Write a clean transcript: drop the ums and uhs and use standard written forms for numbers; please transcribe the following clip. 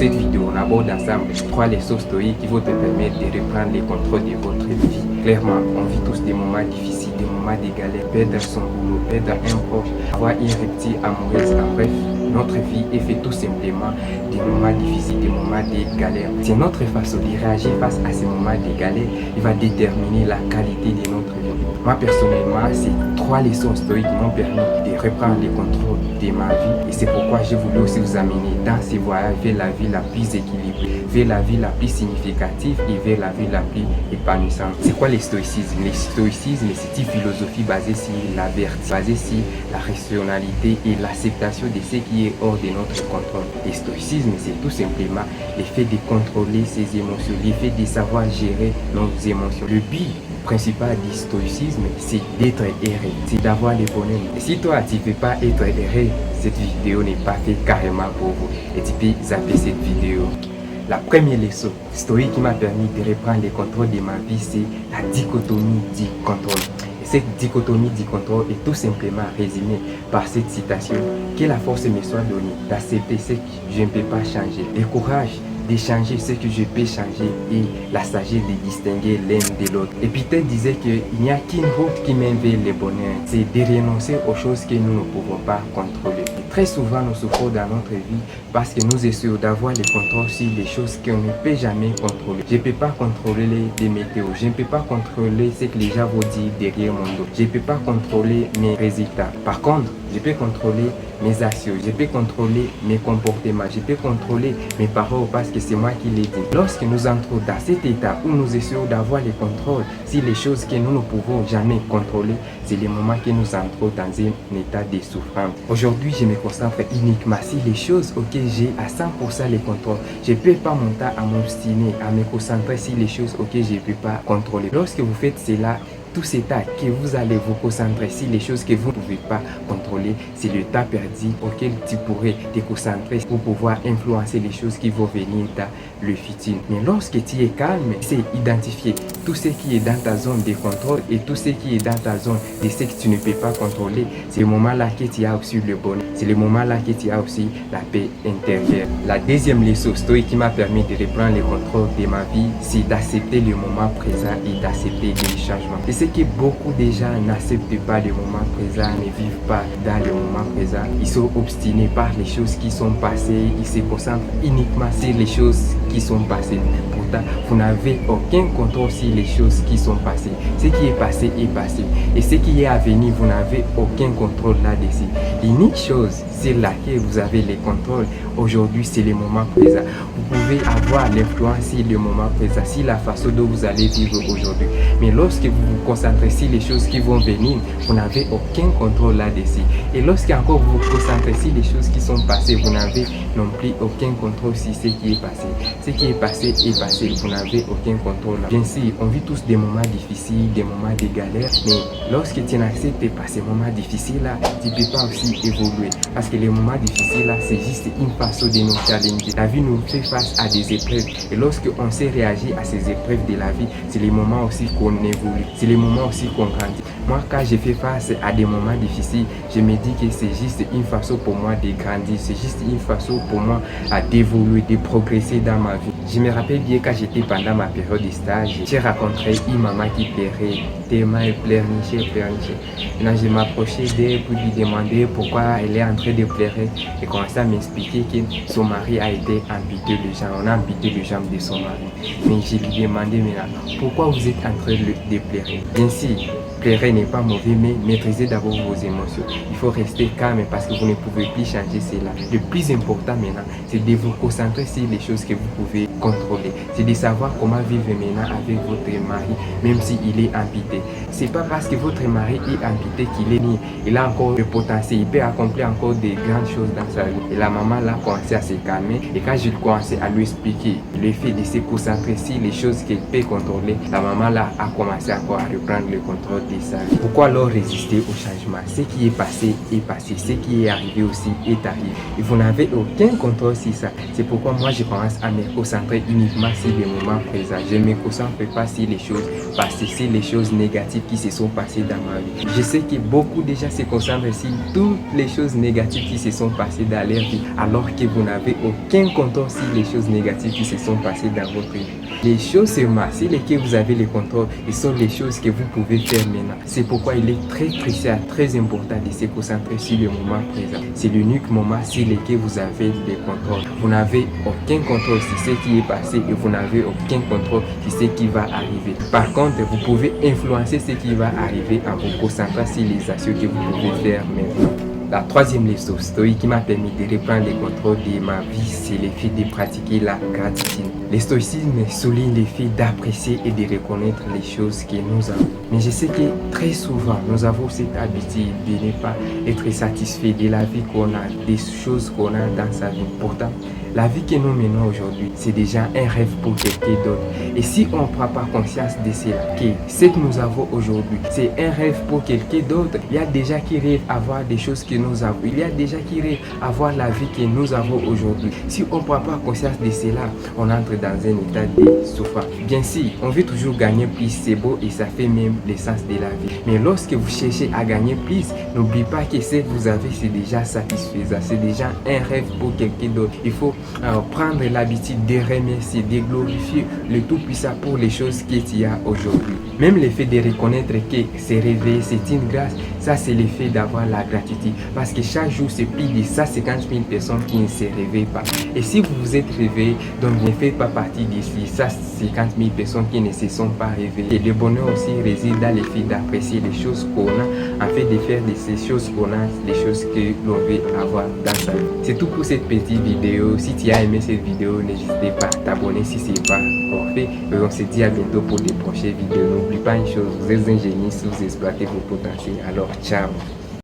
cette vidéo, on aborde ensemble 3 leçons stoïques qui vont te permettre de reprendre le contrôle de votre vie. Clairement, on vit tous des moments difficiles, des moments de galère, perdre son boulot, perdre un proche, avoir une rupture amoureuse, en bref. Notre vie est faite tout simplement des moments difficiles, des moments de galère. C'est notre façon de réagir face à ces moments de galère qui va déterminer la qualité de notre vie. Moi personnellement, ces 3 leçons stoïques m'ont permis de reprendre le contrôle de ma vie. Et c'est pourquoi j'ai voulu aussi vous amener dans ces voyages vers la vie la plus équilibrée, vers la vie la plus significative et vers la vie la plus épanouissante. C'est quoi le stoïcisme? Le stoïcisme, c'est une philosophie basée sur la vertu, basée sur la rationalité et l'acceptation de ce qui est hors de notre contrôle. Le stoïcisme, c'est tout simplement le fait de contrôler ses émotions, le fait de savoir gérer nos émotions. Le but principal du stoïcisme, c'est d'être heureux, c'est d'avoir le bonheur. Et si toi, tu ne veux pas être heureux, cette vidéo n'est pas faite carrément pour vous. Et tu peux zapper cette vidéo. La première leçon stoïque qui m'a permis de reprendre le contrôle de ma vie, c'est la dichotomie du contrôle. Et cette dichotomie du contrôle est tout simplement résumée par cette citation: que la force me soit donnée d'accepter ce que je ne peux pas changer, le courage de changer ce que je peux changer et la sagesse de distinguer l'un de l'autre. Épictète disait qu'il n'y a qu'une route qui mène vers le bonheur, c'est de renoncer aux choses que nous ne pouvons pas contrôler. Et très souvent nous souffrons dans notre vie parce que nous essayons d'avoir le contrôle sur les choses qu'on ne peut jamais contrôler. Je ne peux pas contrôler les météos, je ne peux pas contrôler ce que les gens vont dire derrière mon dos, je ne peux pas contrôler mes résultats. Par contre, je peux contrôler mes actions, je peux contrôler mes comportements, je peux contrôler mes paroles parce que c'est moi qui les dis. Lorsque nous entrons dans cet état où nous essayons d'avoir le contrôle sur les choses que nous ne pouvons jamais contrôler, c'est le moment que nous entrons dans un état de souffrance. Aujourd'hui, je me concentre uniquement sur les choses auxquelles j'ai à 100% le contrôle. Je ne peux pas monter à m'obstiner, à me concentrer sur les choses auxquelles je ne peux pas contrôler. Lorsque vous faites cela, tout cet temps que vous allez vous concentrer sur les choses que vous ne pouvez pas contrôler, c'est le temps perdu auquel tu pourrais te concentrer pour pouvoir influencer les choses qui vont venir dans le futur. Mais lorsque tu es calme, c'est identifier tout ce qui est dans ta zone de contrôle et tout ce qui est dans ta zone de ce que tu ne peux pas contrôler. C'est le moment-là que tu as aussi le bonheur. C'est le moment-là que tu as aussi la paix intérieure. La deuxième leçon stoïque qui m'a permis de reprendre le contrôle de ma vie, c'est d'accepter le moment présent et d'accepter les changements. Et c'est que beaucoup de gens n'acceptent pas le moment présent, ne vivent pas dans le moment présent. Ils sont obstinés par les choses qui sont passées, ils se concentrent uniquement sur les choses qui sont passées. Pourtant, vous n'avez aucun contrôle sur les choses qui sont passées. Ce qui est passé est passé. Et ce qui est à venir, vous n'avez aucun contrôle là-dessus. L'unique chose sur laquelle vous avez le contrôle aujourd'hui, c'est le moment présent. Vous pouvez avoir l'influence sur le moment présent, sur la façon dont vous allez vivre aujourd'hui. Mais lorsque vous vous concentrez sur les choses qui vont venir, vous n'avez aucun contrôle là-dessus. Et lorsque encore vous vous concentrez sur les choses qui sont passées, vous n'avez non plus aucun contrôle sur ce qui est passé. Ce qui est passé, vous n'avez aucun contrôle. Bien sûr, on vit tous des moments difficiles, des moments de galère, mais lorsque tu n'acceptes pas ces moments difficiles-là, tu ne peux pas aussi évoluer. Parce que les moments difficiles-là, c'est juste une façon de nous challenger. La vie nous fait face à des épreuves. Et lorsque on sait réagir à ces épreuves de la vie, c'est les moments aussi qu'on évolue. C'est les moments aussi qu'on grandit. Moi, quand je fais face à des moments difficiles, je me dis que c'est juste une façon pour moi de grandir. C'est juste une façon pour moi d'évoluer, de progresser dans ma vie. Je me rappelle bien quand j'étais pendant ma période de stage, j'ai rencontré une maman qui pleurait, tellement elle pleurnichait. Maintenant, je m'approchais d'elle pour lui demander pourquoi elle est en train de pleurer. Et commençait à m'expliquer que son mari a été amputé de jambes. On a amputé les jambes de son mari. Mais je lui demandais maintenant, pourquoi vous êtes en train de pleurer? Bien sûr, pleurer n'est pas mauvais, mais maîtrisez d'abord vos émotions. Il faut rester calme parce que vous ne pouvez plus changer cela. Le plus important maintenant, c'est de vous concentrer sur les choses que vous pouvez contrôler. C'est de savoir comment vivre maintenant avec votre mari, même s'il est amputé. C'est pas parce que votre mari est amputé qu'il est né. Il a encore le potentiel, il peut accomplir encore des grandes choses dans sa vie. Et la maman là commençait à se calmer. Et quand je commençais à lui expliquer le fait de se concentrer sur les choses qu'elle peut contrôler, la maman là a commencé encore à reprendre le contrôle de sa vie. Pourquoi alors résister au changement? Ce qui est passé, ce qui est arrivé aussi est arrivé. Et vous n'avez aucun contrôle sur ça. C'est pourquoi moi je commence à me concentrer uniquement sur les moments présents. Je ne me concentre pas sur les choses passées, sur les choses négatives qui se sont passées dans ma vie. Je sais que beaucoup déjà se concentrent sur toutes les choses négatives qui se sont passées dans leur vie, alors que vous n'avez aucun contrôle sur les choses négatives qui se sont passées dans votre vie. Les choses seulement sur lesquelles vous avez le contrôle, ce sont les choses que vous pouvez faire maintenant. C'est pourquoi il est très crucial, très important de se concentrer sur le moment présent. C'est l'unique moment sur lequel vous avez le contrôle. Vous n'avez aucun contrôle sur ce qui est passé et vous n'avez aucun contrôle sur ce qui va arriver. Par contre, vous pouvez influencer ce qui va arriver en vous concentrant sur les actions que vous pouvez faire maintenant. La troisième leçon stoïque qui m'a permis de reprendre le contrôle de ma vie, c'est le fait de pratiquer la gratitude. Le stoïcisme souligne le fait d'apprécier et de reconnaître les choses que nous avons. Mais je sais que très souvent, nous avons cette habitude de ne pas être satisfait de la vie qu'on a, des choses qu'on a dans sa vie. Pourtant, la vie que nous menons aujourd'hui, c'est déjà un rêve pour quelqu'un d'autre. Et si on ne prend pas conscience de cela, que ce que nous avons aujourd'hui, c'est un rêve pour quelqu'un d'autre, il y a déjà qui rêvent avoir des choses que nous avons. Il y a déjà qui rêvent avoir la vie que nous avons aujourd'hui. Si on ne prend pas conscience de cela, on entre dans un état de souffrance. Bien sûr, on veut toujours gagner plus, c'est beau et ça fait même l'essence de la vie. Mais lorsque vous cherchez à gagner plus, n'oubliez pas que ce que vous avez, c'est déjà satisfaisant. C'est déjà un rêve pour quelqu'un d'autre. Il faut prendre l'habitude de remercier, de glorifier le Tout-Puissant pour les choses qu'il y a aujourd'hui. Même le fait de reconnaître que c'est réveillé, c'est une grâce, ça c'est le fait d'avoir la gratitude. Parce que chaque jour, c'est plus de 150 000 personnes qui ne se réveillent pas. Et si vous vous êtes réveillé, donc vous ne faites pas partie d'ici 150 000 personnes qui ne se sont pas réveillées. Et le bonheur aussi réside dans le fait d'apprécier les choses qu'on a, en fait de faire de ces choses qu'on a, les choses que l'on veut avoir dans sa vie. C'est tout pour cette petite vidéo. Si tu as aimé cette vidéo, n'hésite pas à t'abonner si ce n'est pas encore fait. Et on se dit à bientôt pour des prochaines vidéos. N'oublie pas une chose, vous êtes un génie si vous exploitez vos potentiels. Alors, ciao!